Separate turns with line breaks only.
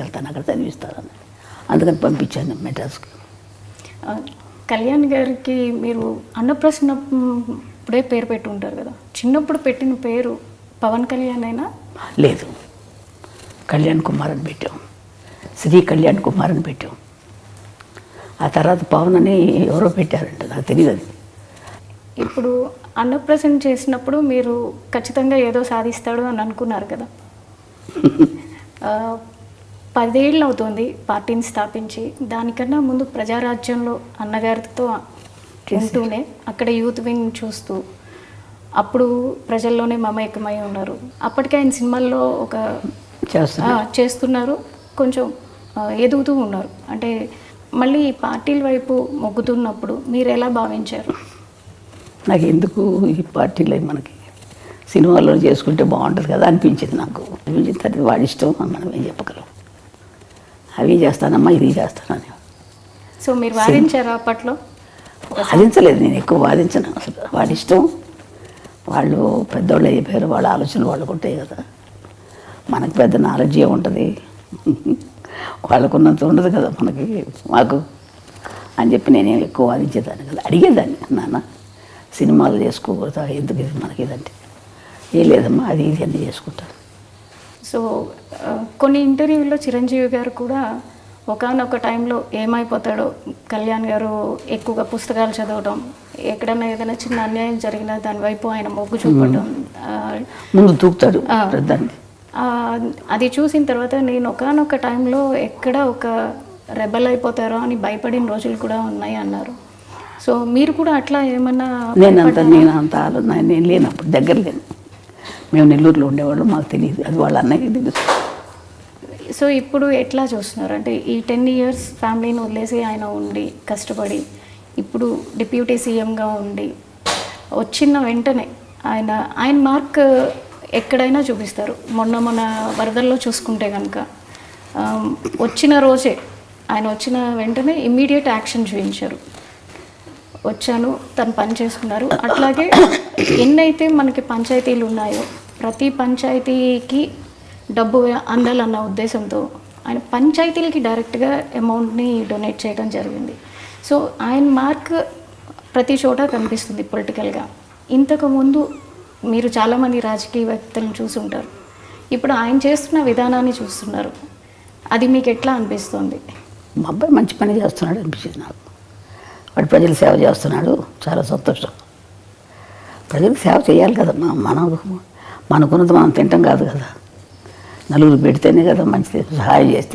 వెళ్తాను అక్కడ చదివిస్తారని అందుకని పంపించాను మెడ్రాస్కి.
కళ్యాణ్ గారికి మీరు అన్నప్రాసన ఇప్పుడే పేరు పెట్టి ఉంటారు కదా, చిన్నప్పుడు పెట్టిన పేరు పవన్ కళ్యాణ్ అయినా?
లేదు, కళ్యాణ్ కుమార్ అని పెట్టాం, శ్రీ కళ్యాణ్ కుమార్ అని పెట్టాం. ఆ తర్వాత పవన్ అని ఎవరో పెట్టారంట, నాకు తెలియదు అది.
ఇప్పుడు అన్నప్రాసన చేసినప్పుడు మీరు ఖచ్చితంగా ఏదో సాధిస్తాడు అని అనుకున్నారు కదా. 10 ఏళ్ళు అవుతుంది పార్టీని స్థాపించి. దానికన్నా ముందు ప్రజారాజ్యంలో అన్నగారితో ఉంటూనే అక్కడ యూత్ వింగ్ చూస్తూ అప్పుడు ప్రజల్లోనే మమేకమై ఉన్నారు. అప్పటికే ఆయన సినిమాల్లో ఒక చేస్తున్నారు, కొంచెం ఎదుగుతూ ఉన్నారు. అంటే మళ్ళీ పార్టీల వైపు మొగ్గుతున్నప్పుడు మీరు ఎలా భావించారు?
నాకు ఎందుకు ఈ పార్టీలో మనకి సినిమాల్లో చేసుకుంటే బాగుంటుంది కదా అనిపించింది. నాకు అనిపించిన తర్వాత వాడి ఇష్టం, మనం ఏం చెప్పగలం. అవి చేస్తానమ్మా, ఇది చేస్తానని.
సో మీరు వాదించారా అప్పట్లో?
వాదించలేదు, నేను ఎక్కువ వాదించను అసలు. వాడి ఇష్టం, వాళ్ళు పెద్దవాళ్ళు అయిపోయారు, వాళ్ళ ఆలోచనలు వాళ్ళకు ఉంటాయి కదా. మనకు పెద్ద నాలెడ్జ్ ఏముంటుంది, వాళ్ళకున్నంత ఉండదు కదా మనకి, మాకు అని చెప్పి నేనేం ఎక్కువ వాదించేదాన్ని కదా. అడిగేదాన్ని, నాన్న సినిమాలు చేసుకోకూడదా, ఎందుకు ఇది మనకి ఇదంటే, ఏం లేదమ్మా అది ఇది అన్నీ చేసుకుంటాను.
సో కొన్ని ఇంటర్వ్యూల్లో చిరంజీవి గారు కూడా ఒకానొక టైంలో ఏమైపోతాడో, కళ్యాణ్ గారు ఎక్కువగా పుస్తకాలు చదవడం, ఎక్కడైనా ఏదైనా చిన్న అన్యాయం జరిగినా దాని వైపు ఆయన మొగ్గు చూపడం,
ముందు దూకుతాడు.
అది చూసిన తర్వాత నేను ఒకానొక టైంలో ఎక్కడ ఒక రెబల్ అయిపోతారో అని భయపడిన రోజులు కూడా ఉన్నాయి అన్నారు. సో మీరు కూడా అట్లా ఏమన్నా? నేను లేనప్పుడు దగ్గర లేను, మేము నెల్లూరులో ఉండేవాళ్ళు, మాకు తెలియదు, అది వాళ్ళ అన్నయ్యకి తెలుసు. సో ఇప్పుడు ఎట్లా చూస్తున్నారు? అంటే ఈ 10 years ఫ్యామిలీని వదిలేసి ఆయన ఉండి కష్టపడి ఇప్పుడు డిప్యూటీ సీఎంగా ఉండి వచ్చిన వెంటనే ఆయన మార్క్ ఎక్కడైనా చూపిస్తారు. మొన్న వరదల్లో చూసుకుంటే కనుక వచ్చిన రోజే ఆయన వచ్చిన వెంటనే ఇమ్మీడియట్ యాక్షన్ చూపించారు. వచ్చాను, తను పని చేసుకున్నారు. అట్లాగే ఎన్నైతే మనకి పంచాయతీలు ఉన్నాయో ప్రతి పంచాయతీకి డబ్బు అందాలన్న ఉద్దేశంతో ఆయన పంచాయతీలకి డైరెక్ట్గా అమౌంట్ని డొనేట్ చేయడం జరిగింది. సో ఆయన మార్క్ ప్రతి చోట కనిపిస్తుంది పొలిటికల్గా. ఇంతకుముందు మీరు చాలామంది రాజకీయవేత్తలను చూసుంటారు, ఇప్పుడు ఆయన చేస్తున్న విధానాన్ని చూస్తున్నారు, అది మీకు ఎట్లా అనిపిస్తుంది?
మా అబ్బాయి మంచి పని చేస్తున్నాడు అనిపించింది నాకు. వాడు ప్రజలు సేవ చేస్తున్నాడు, చాలా సంతోషం. ప్రజలకు సేవ చేయాలి కదమ్మా, మనకున్నది మనం తింటాం కాదు కదా, నలుగురు పెడితేనే కదా మంచిది, సహాయం చేస్తే.